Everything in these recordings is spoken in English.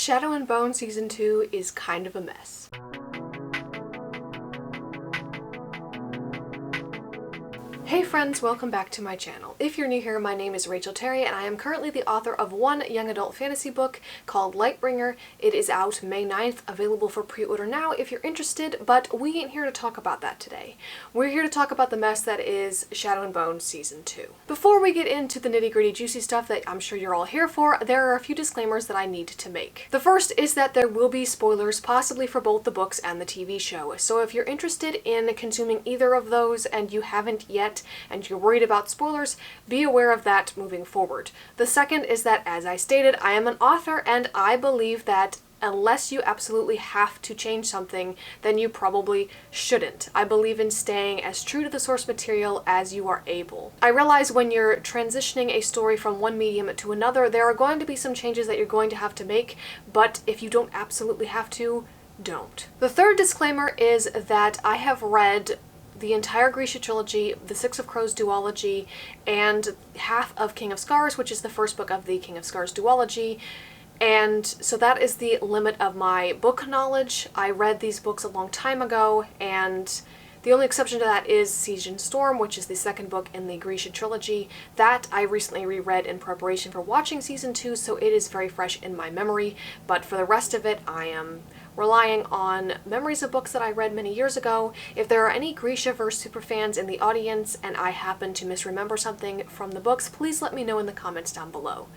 Shadow and Bone Season 2 is kind of a mess. Hey friends, welcome back to my channel. If you're new here, my name is Rachel Terry and I am currently the author of one young adult fantasy book called Lightbringer. It is out May 9th, available for pre-order now if you're interested, but we ain't here to talk about that today. We're here to talk about the mess that is Shadow and Bone Season 2. Before we get into the nitty-gritty juicy stuff that I'm sure you're all here for, there are a few disclaimers that I need to make. The first is that there will be spoilers possibly for both the books and the TV show, so if you're interested in consuming either of those and you haven't yet and you're worried about spoilers, be aware of that moving forward. The second is that, as I stated, I am an author and I believe that unless you absolutely have to change something, then you probably shouldn't. I believe in staying as true to the source material as you are able. I realize when you're transitioning a story from one medium to another, there are going to be some changes that you're going to have to make, but if you don't absolutely have to, don't. The third disclaimer is that I have read the entire Grisha trilogy, the Six of Crows duology, and half of King of Scars, which is the first book of the King of Scars duology. And so that is the limit of my book knowledge. I read these books a long time ago, and the only exception to that is Siege and Storm, which is the second book in the Grisha trilogy. That I recently reread in preparation for watching Season 2, so it is very fresh in my memory. But for the rest of it, I am relying on memories of books that I read many years ago. If there are any Grishaverse superfans in the audience and I happen to misremember something from the books, please let me know in the comments down below.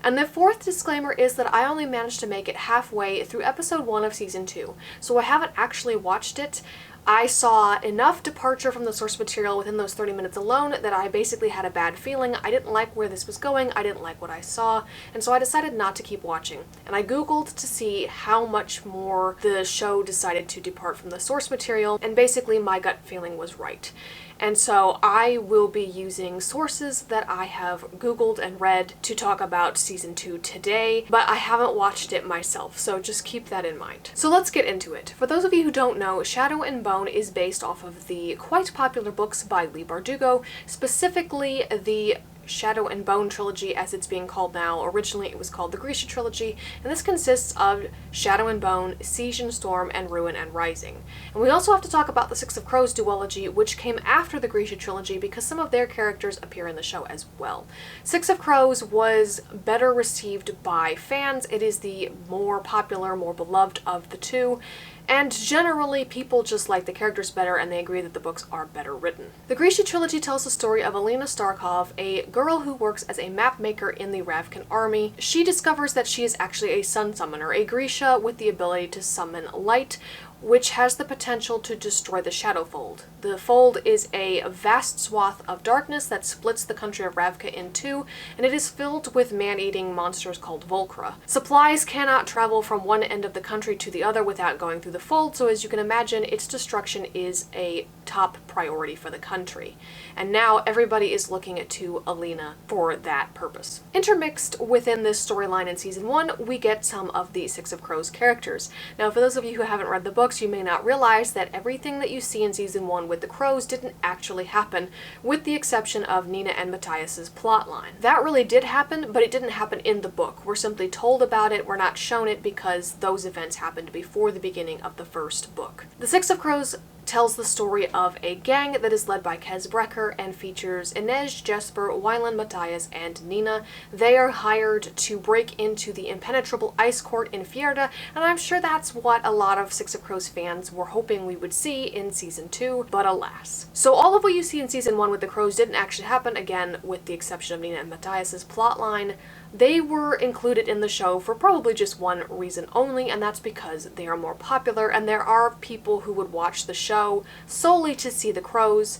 And the fourth disclaimer is that I only managed to make it halfway through episode 1 of Season 2, so I haven't actually watched it. I saw enough departure from the source material within those 30 minutes alone that I basically had a bad feeling. I didn't like where this was going, I didn't like what I saw, and so I decided not to keep watching. And I googled to see how much more the show decided to depart from the source material, and basically my gut feeling was right. And so I will be using sources that I have googled and read to talk about Season 2 today, but I haven't watched it myself, so just keep that in mind. So let's get into it. For those of you who don't know, Shadow and Bone is based off of the quite popular books by Leigh Bardugo, specifically the Shadow and Bone trilogy as it's being called now. Originally it was called the Grisha trilogy, and this consists of Shadow and Bone, Siege and Storm, and Ruin and Rising. And we also have to talk about the Six of Crows duology, which came after the Grisha trilogy because some of their characters appear in the show as well. Six of Crows was better received by fans. It is the more popular, more beloved of the two. And generally, people just like the characters better and they agree that the books are better written. The Grisha trilogy tells the story of Alina Starkov, a girl who works as a map maker in the Ravkan army. She discovers that she is actually a sun summoner, a Grisha with the ability to summon light, which has the potential to destroy the Shadow Fold. The Fold is a vast swath of darkness that splits the country of Ravka in two, and it is filled with man-eating monsters called Volcra. Supplies cannot travel from one end of the country to the other without going through the Fold, so as you can imagine, its destruction is a top priority for the country. And now everybody is looking to Alina for that purpose. Intermixed within this storyline in Season 1, we get some of the Six of Crows characters. Now, for those of you who haven't read the books, you may not realize that everything that you see in Season 1 with the Crows didn't actually happen, with the exception of Nina and Matthias's plotline. That really did happen, but it didn't happen in the book. We're simply told about it, we're not shown it because those events happened before the beginning of the first book. The Six of Crows tells the story of a gang that is led by Kez Brecker and features Inej, Jesper, Wylan, Matthias, and Nina. They are hired to break into the impenetrable ice court in Fjerda, and I'm sure that's what a lot of Six of Crows fans were hoping we would see in Season 2, but alas. So all of what you see in Season 1 with the Crows didn't actually happen, again, with the exception of Nina and Matthias's plotline. They were included in the show for probably just one reason only, and that's because they are more popular, and there are people who would watch the show solely to see the Crows,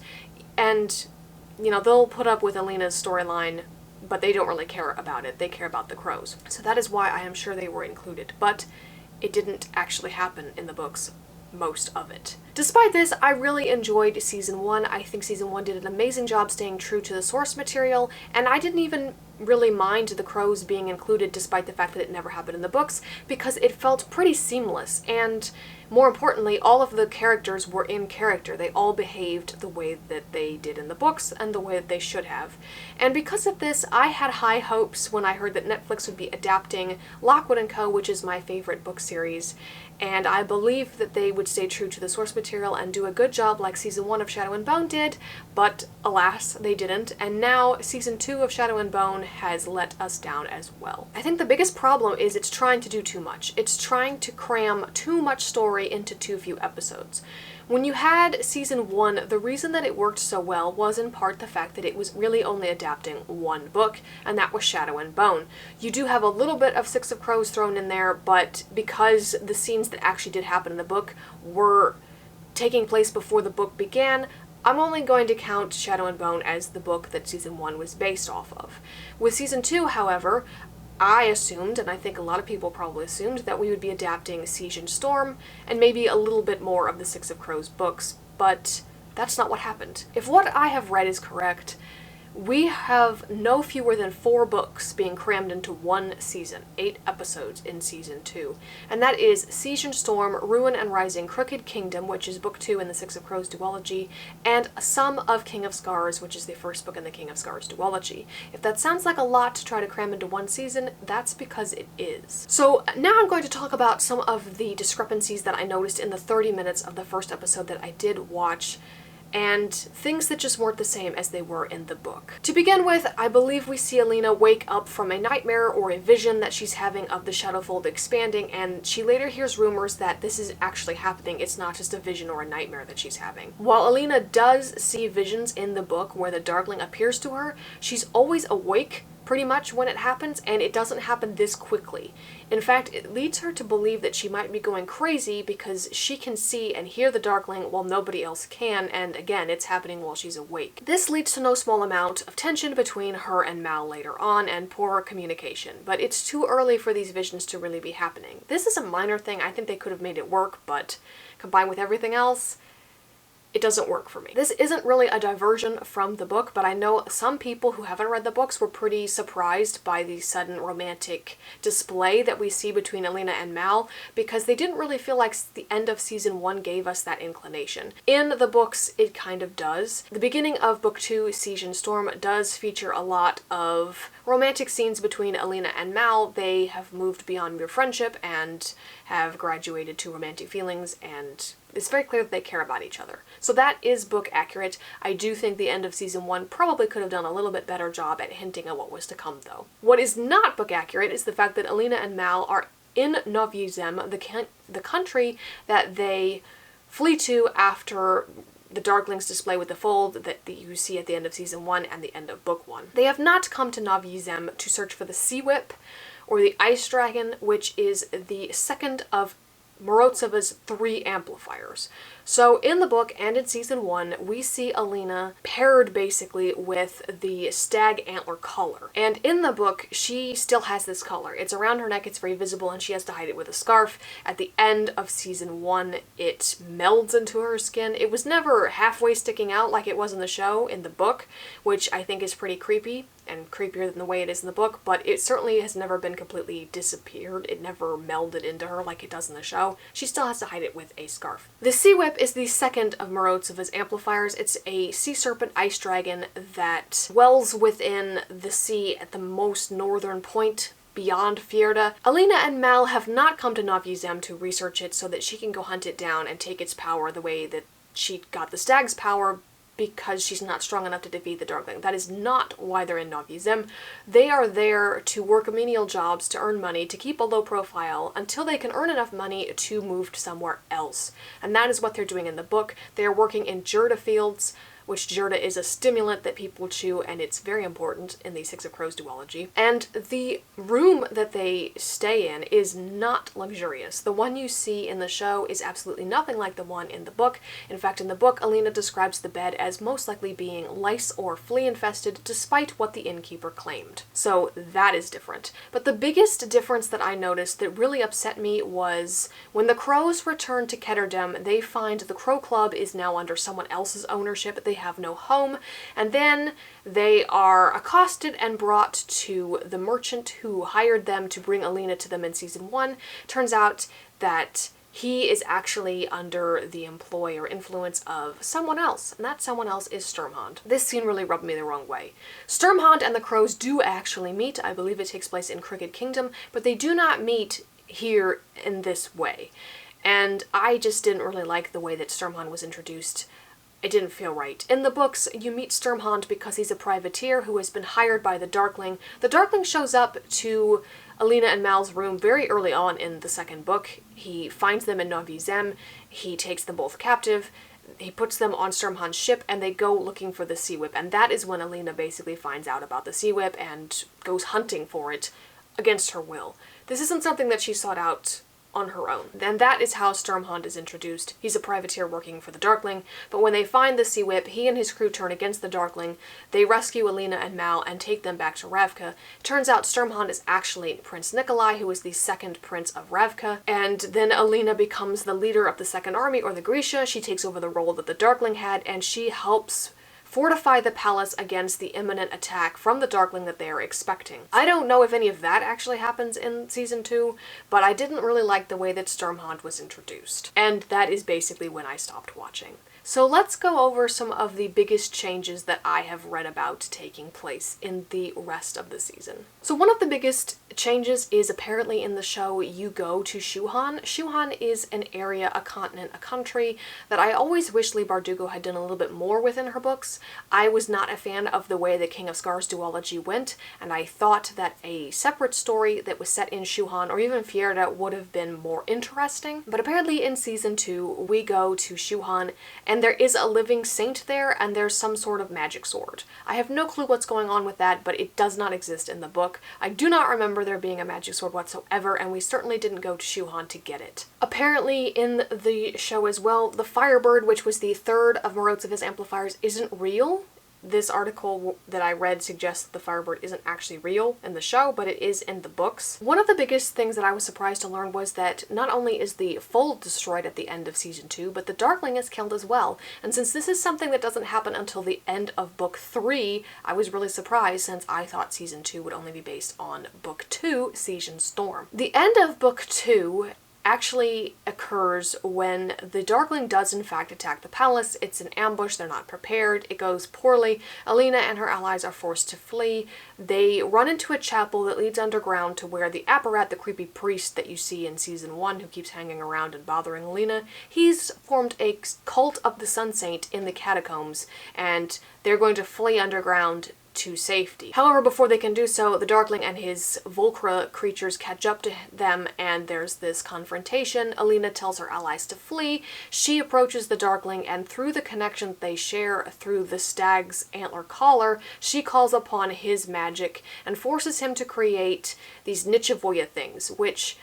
and, you know, they'll put up with Alina's storyline, but they don't really care about it. They care about the Crows. So that is why I am sure they were included, but it didn't actually happen in the books, most of it. Despite this, I really enjoyed Season 1. I think Season 1 did an amazing job staying true to the source material, and I didn't even really mind the crows being included despite the fact that it never happened in the books, because it felt pretty seamless, and more importantly, all of the characters were in character. They all behaved the way that they did in the books and the way that they should have. And because of this, I had high hopes when I heard that Netflix would be adapting Lockwood & Co., which is my favorite book series, and I believed that they would stay true to the source material and do a good job like Season 1 of Shadow and Bone did, but alas, they didn't, and now Season 2 of Shadow and Bone has let us down as well. I think the biggest problem is it's trying to do too much. It's trying to cram too much story into too few episodes. When you had Season 1, the reason that it worked so well was in part the fact that it was really only adapting one book, and that was Shadow and Bone. You do have a little bit of Six of Crows thrown in there, but because the scenes that actually did happen in the book were taking place before the book began, I'm only going to count Shadow and Bone as the book that Season 1 was based off of. With Season 2, however, I assumed, and I think a lot of people probably assumed, that we would be adapting Siege and Storm, and maybe a little bit more of the Six of Crows books, but that's not what happened. If what I have read is correct, we have no fewer than 4 books being crammed into one season, 8 episodes in Season 2. And that is Siege and Storm, Ruin and Rising, Crooked Kingdom, which is Book 2 in the Six of Crows duology, and some of King of Scars, which is the first book in the King of Scars duology. If that sounds like a lot to try to cram into one season, that's because it is. So now I'm going to talk about some of the discrepancies that I noticed in the 30 minutes of the first episode that I did watch, and things that just weren't the same as they were in the book. To begin with, I believe we see Alina wake up from a nightmare or a vision that she's having of the Shadowfold expanding, and she later hears rumors that this is actually happening. It's not just a vision or a nightmare that she's having. While Alina does see visions in the book where the Darkling appears to her, she's always awake pretty much when it happens, and it doesn't happen this quickly. In fact, it leads her to believe that she might be going crazy because she can see and hear the Darkling while nobody else can, and again, it's happening while she's awake. This leads to no small amount of tension between her and Mal later on, and poor communication, but it's too early for these visions to really be happening. This is a minor thing. I think they could have made it work, but combined with everything else, it doesn't work for me. This isn't really a diversion from the book, but I know some people who haven't read the books were pretty surprised by the sudden romantic display that we see between Alina and Mal, because they didn't really feel like the end of Season 1 gave us that inclination. In the books, it kind of does. The beginning of Book 2, Siege and Storm, does feature a lot of romantic scenes between Alina and Mal. They have moved beyond mere friendship and have graduated to romantic feelings, and it's very clear that they care about each other. So that is book accurate. I do think the end of Season 1 probably could have done a little bit better job at hinting at what was to come, though. What is not book accurate is the fact that Alina and Mal are in Novyi Zem, the country that they flee to after the Darkling's display with the fold that you see at the end of Season 1 and the end of Book 1. They have not come to Novyi Zem to search for the Sea Whip or the Ice Dragon, which is the second of Morozovan's 3 amplifiers. So in the book and in Season 1, we see Alina paired basically with the stag antler collar. And in the book, she still has this collar. It's around her neck, it's very visible, and she has to hide it with a scarf. At the end of Season 1, it melds into her skin. It was never halfway sticking out like it was in the show, in the book, which I think is pretty creepy, and creepier than the way it is in the book, but it certainly has never been completely disappeared. It never melded into her like it does in the show. She still has to hide it with a scarf. The Sea Whip is the second of Morozovan's amplifiers. It's a sea serpent ice dragon that dwells within the sea at the most northern point beyond Fjerda. Alina and Mal have not come to Novyi Zem to research it so that she can go hunt it down and take its power the way that she got the stag's power, because she's not strong enough to defeat the Darkling. That is not why they're in Novyi Zem. They are there to work menial jobs, to earn money, to keep a low profile, until they can earn enough money to move to somewhere else. And that is what they're doing in the book. They are working in Jurda fields, which Jurda is a stimulant that people chew, and it's very important in the Six of Crows duology. And the room that they stay in is not luxurious. The one you see in the show is absolutely nothing like the one in the book. In fact, in the book, Alina describes the bed as most likely being lice or flea infested, despite what the innkeeper claimed. So that is different. But the biggest difference that I noticed that really upset me was when the Crows return to Ketterdam, they find the Crow Club is now under someone else's ownership. They have no home, and then they are accosted and brought to the merchant who hired them to bring Alina to them in season 1. Turns out that he is actually under the employ or influence of someone else, and that someone else is Sturmhond. This scene really rubbed me the wrong way. Sturmhond and the crows do actually meet. I believe it takes place in Cricket Kingdom, but they do not meet here in this way. And I just didn't really like the way that Sturmhond was introduced. It didn't feel right. In the books, you meet Sturmhond because he's a privateer who has been hired by the Darkling. The Darkling shows up to Alina and Mal's room very early on in the second book. He finds them in Novi Zem, he takes them both captive, he puts them on Sturmhond's ship, and they go looking for the Sea Whip, and that is when Alina basically finds out about the Sea Whip and goes hunting for it against her will. This isn't something that she sought out on her own. And that is how Sturmhond is introduced. He's a privateer working for the Darkling, but when they find the Sea Whip, he and his crew turn against the Darkling. They rescue Alina and Mal and take them back to Ravka. Turns out Sturmhond is actually Prince Nikolai, who is the second prince of Ravka, and then Alina becomes the leader of the Second Army, or the Grisha. She takes over the role that the Darkling had, and she helps fortify the palace against the imminent attack from the Darkling that they are expecting. I don't know if any of that actually happens in season 2, but I didn't really like the way that Sturmhond was introduced. And that is basically when I stopped watching. So let's go over some of the biggest changes that I have read about taking place in the rest of the season. So one of the biggest changes is apparently in the show you go to Shuhan. Shuhan is an area, a continent, a country that I always wish Leigh Bardugo had done a little bit more with in her books. I was not a fan of the way the King of Scars duology went, and I thought that a separate story that was set in Shuhan or even Fjerda would have been more interesting. But apparently in season 2 we go to Shuhan, and there is a living saint there, and there's some sort of magic sword. I have no clue what's going on with that, but it does not exist in the book. I do not remember there being a magic sword whatsoever, and we certainly didn't go to Shuhan to get it. Apparently in the show as well, the Firebird, which was the third of Morozev's amplifiers, isn't real. This article that I read suggests that the Firebird isn't actually real in the show, but it is in the books. One of the biggest things that I was surprised to learn was that not only is the Fold destroyed at the end of season 2, but the Darkling is killed as well. And since this is something that doesn't happen until the end of book 3, I was really surprised since I thought season 2 would only be based on book 2, Season Storm. The end of book 2 actually occurs when the Darkling does in fact attack the palace. It's an ambush, they're not prepared, it goes poorly. Alina and her allies are forced to flee. They run into a chapel that leads underground to where the Apparat, the creepy priest that you see in season 1 who keeps hanging around and bothering Alina, he's formed a cult of the Sun Saint in the catacombs, and they're going to flee underground to safety. However, before they can do so, the Darkling and his Volcra creatures catch up to them, and there's this confrontation. Alina tells her allies to flee. She approaches the Darkling, and through the connection that they share through the stag's antler collar, she calls upon his magic and forces him to create these Nichevoya things, which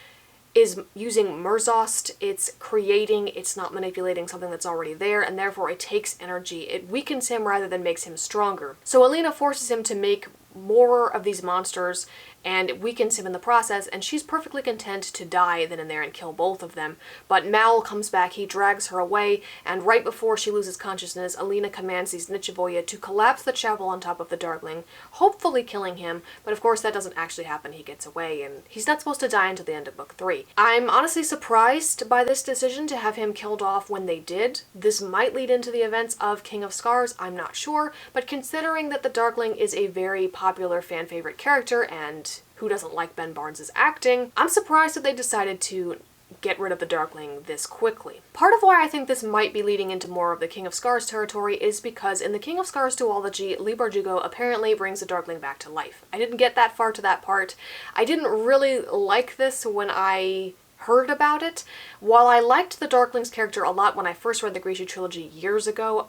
is using Murzost. It's creating, it's not manipulating something that's already there, and therefore it takes energy. It weakens him rather than makes him stronger. So Alina forces him to make more of these monsters, and it weakens him in the process, and she's perfectly content to die then and there and kill both of them. But Mal comes back, he drags her away, and right before she loses consciousness, Alina commands these Nichevoya to collapse the chapel on top of the Darkling, hopefully killing him, but of course that doesn't actually happen. He gets away, and he's not supposed to die until the end of book 3. I'm honestly surprised by this decision to have him killed off when they did. This might lead into the events of King of Scars, I'm not sure, but considering that the Darkling is a very popular fan favorite character, and who doesn't like Ben Barnes' acting, I'm surprised that they decided to get rid of the Darkling this quickly. Part of why I think this might be leading into more of the King of Scars territory is because in the King of Scars duology, Leigh Bardugo apparently brings the Darkling back to life. I didn't get that far to that part. I didn't really like this when I heard about it. While I liked the Darkling's character a lot when I first read the Grisha trilogy years ago,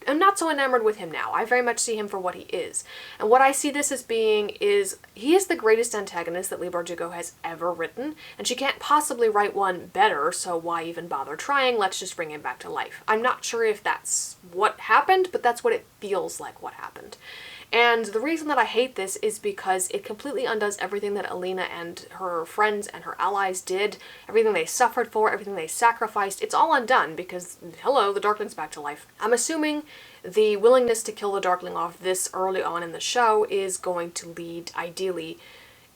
I'm not so enamored with him now. I very much see him for what he is. And what I see this as being is, he is the greatest antagonist that Leigh Bardugo has ever written, and she can't possibly write one better, so why even bother trying? Let's just bring him back to life. I'm not sure if that's what happened, but that's what it feels like what happened. And the reason that I hate this is because it completely undoes everything that Alina and her friends and her allies did, everything they suffered for, everything they sacrificed. It's all undone because, hello, the Darkling's back to life. I'm assuming the willingness to kill the Darkling off this early on in the show is going to lead, ideally,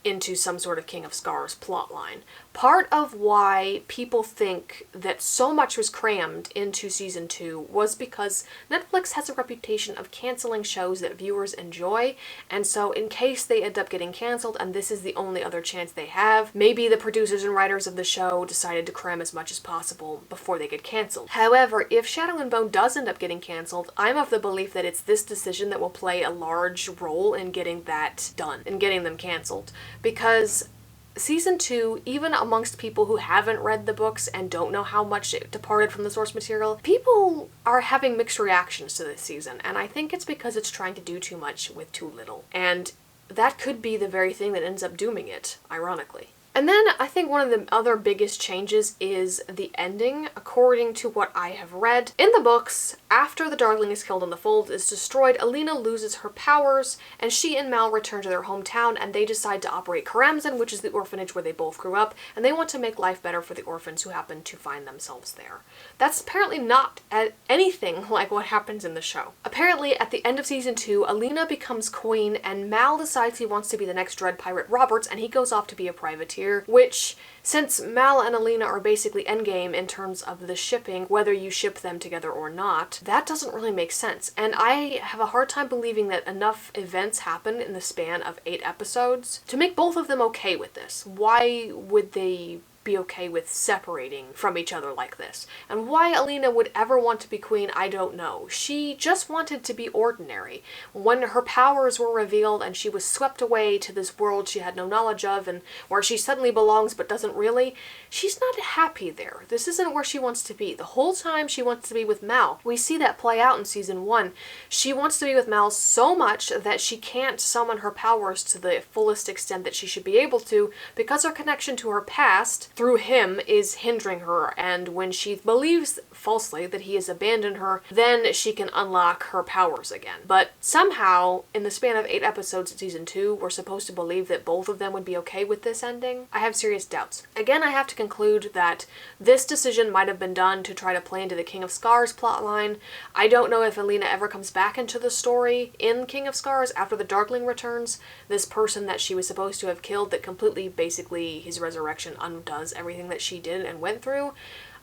into some sort of King of Scars plotline. Part of why people think that so much was crammed into season 2 was because Netflix has a reputation of canceling shows that viewers enjoy, and so in case they end up getting canceled and this is the only other chance they have, maybe the producers and writers of the show decided to cram as much as possible before they get canceled. However, if Shadow and Bone does end up getting canceled, I'm of the belief that it's this decision that will play a large role in getting that done, in getting them canceled. Because season 2, even amongst people who haven't read the books and don't know how much it departed from the source material, people are having mixed reactions to this season, and I think it's because it's trying to do too much with too little. And that could be the very thing that ends up dooming it, ironically. And then I think one of the other biggest changes is the ending, according to what I have read. In the books, after the Darkling is killed and the Fold is destroyed, Alina loses her powers, and she and Mal return to their hometown, and they decide to operate Karamzin, which is the orphanage where they both grew up, and they want to make life better for the orphans who happen to find themselves there. That's apparently not anything like what happens in the show. Apparently, at the end of season 2, Alina becomes queen, and Mal decides he wants to be the next Dread Pirate Roberts, and he goes off to be a privateer, which, since Mal and Alina are basically endgame in terms of the shipping, whether you ship them together or not, that doesn't really make sense. And I have a hard time believing that enough events happen in the span of 8 episodes to make both of them okay with this. Why would they be okay with separating from each other like this? And why Alina would ever want to be queen, I don't know. She just wanted to be ordinary. When her powers were revealed and she was swept away to this world she had no knowledge of and where she suddenly belongs but doesn't really, she's not happy there. This isn't where she wants to be. The whole time she wants to be with Mal. We see that play out in season 1. She wants to be with Mal so much that she can't summon her powers to the fullest extent that she should be able to because her connection to her past through him is hindering her, and when she believes falsely that he has abandoned her, then she can unlock her powers again. But somehow, in the span of 8 episodes in season 2, we're supposed to believe that both of them would be okay with this ending? I have serious doubts. Again, I have to conclude that this decision might have been done to try to play into the King of Scars plotline. I don't know if Alina ever comes back into the story in King of Scars after the Darkling returns, this person that she was supposed to have killed that completely, basically, his resurrection undoes everything that she did and went through.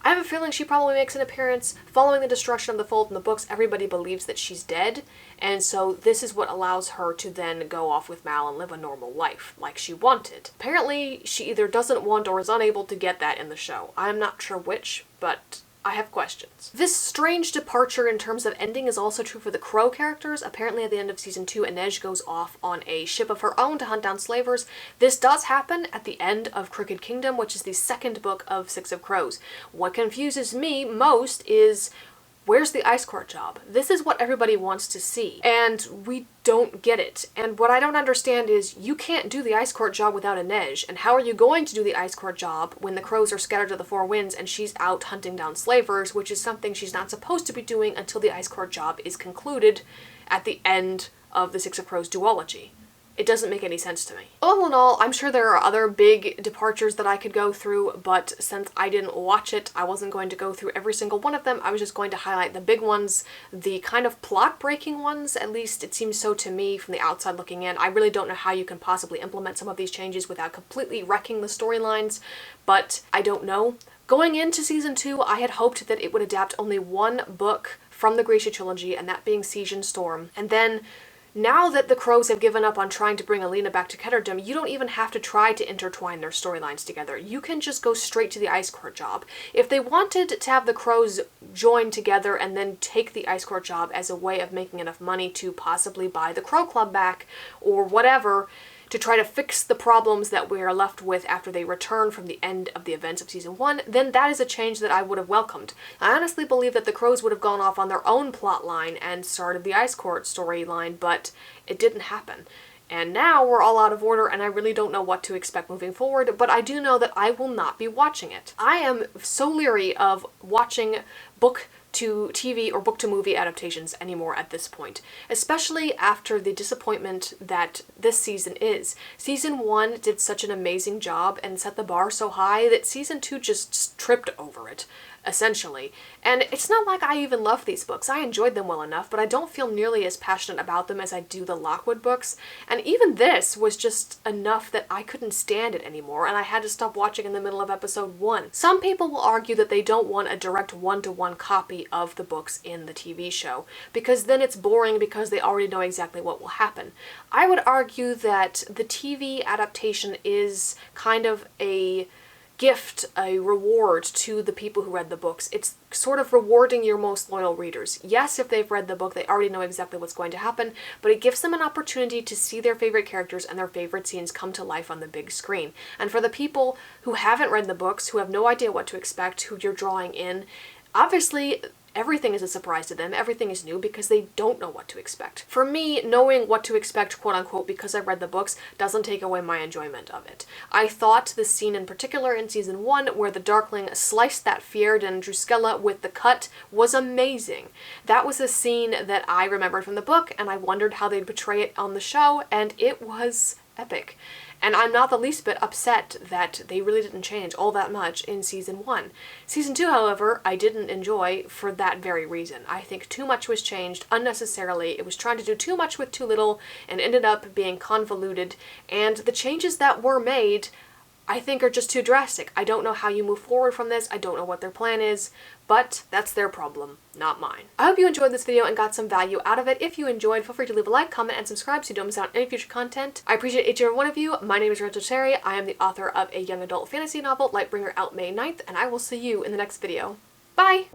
I have a feeling she probably makes an appearance. Following the destruction of the Fold in the books, everybody believes that she's dead, and so this is what allows her to then go off with Mal and live a normal life, like she wanted. Apparently, she either doesn't want or is unable to get that in the show. I'm not sure which, but I have questions. This strange departure in terms of ending is also true for the Crow characters. Apparently at the end of season 2, Inej goes off on a ship of her own to hunt down slavers. This does happen at the end of Crooked Kingdom, which is the second book of Six of Crows. What confuses me most is, where's the Ice Court job? This is what everybody wants to see, and we don't get it. And what I don't understand is, you can't do the Ice Court job without Inej, and how are you going to do the Ice Court job when the crows are scattered to the 4 winds and she's out hunting down slavers, which is something she's not supposed to be doing until the Ice Court job is concluded at the end of the Six of Crows duology. It doesn't make any sense to me. All in all, I'm sure there are other big departures that I could go through, but since I didn't watch it, I wasn't going to go through every single one of them. I was just going to highlight the big ones, the kind of plot-breaking ones, at least it seems so to me from the outside looking in. I really don't know how you can possibly implement some of these changes without completely wrecking the storylines, but I don't know. Going into season 2, I had hoped that it would adapt only one book from the Grisha trilogy, and that being Siege and Storm, and then now that the Crows have given up on trying to bring Alina back to Ketterdam, you don't even have to try to intertwine their storylines together. You can just go straight to the Ice Court job. If they wanted to have the Crows join together and then take the Ice Court job as a way of making enough money to possibly buy the Crow Club back or whatever, to try to fix the problems that we are left with after they return from the end of the events of season 1, then that is a change that I would have welcomed. I honestly believe that the Crows would have gone off on their own plot line and started the Ice Court storyline, but it didn't happen. And now we're all out of order and I really don't know what to expect moving forward, but I do know that I will not be watching it. I am so leery of watching book to TV or book-to-movie adaptations anymore at this point, especially after the disappointment that this season is. Season 1 did such an amazing job and set the bar so high that Season 2 just tripped over it, essentially. And it's not like I even love these books. I enjoyed them well enough, but I don't feel nearly as passionate about them as I do the Lockwood books. And even this was just enough that I couldn't stand it anymore, and I had to stop watching in the middle of episode 1. Some people will argue that they don't want a direct one-to-one copy of the books in the TV show, because then it's boring because they already know exactly what will happen. I would argue that the TV adaptation is kind of a gift, a reward to the people who read the books. It's sort of rewarding your most loyal readers. Yes, if they've read the book, they already know exactly what's going to happen, but it gives them an opportunity to see their favorite characters and their favorite scenes come to life on the big screen. And for the people who haven't read the books, who have no idea what to expect, who you're drawing in, obviously everything is a surprise to them, everything is new because they don't know what to expect. For me, knowing what to expect, quote unquote, because I read the books doesn't take away my enjoyment of it. I thought the scene in particular in Season 1 where the Darkling sliced that Fjord Druskella with the cut was amazing. That was a scene that I remembered from the book, and I wondered how they'd portray it on the show, and it was epic. And I'm not the least bit upset that they really didn't change all that much in Season 1. Season 2, however, I didn't enjoy for that very reason. I think too much was changed unnecessarily. It was trying to do too much with too little and ended up being convoluted, and the changes that were made I think are just too drastic. I don't know how you move forward from this. I don't know what their plan is, but that's their problem, not mine. I hope you enjoyed this video and got some value out of it. If you enjoyed, feel free to leave a like, comment, and subscribe so you don't miss out on any future content. I appreciate each and every one of you. My name is Rachel Terry. I am the author of a young adult fantasy novel, Lightbringer, out May 9th, and I will see you in the next video. Bye!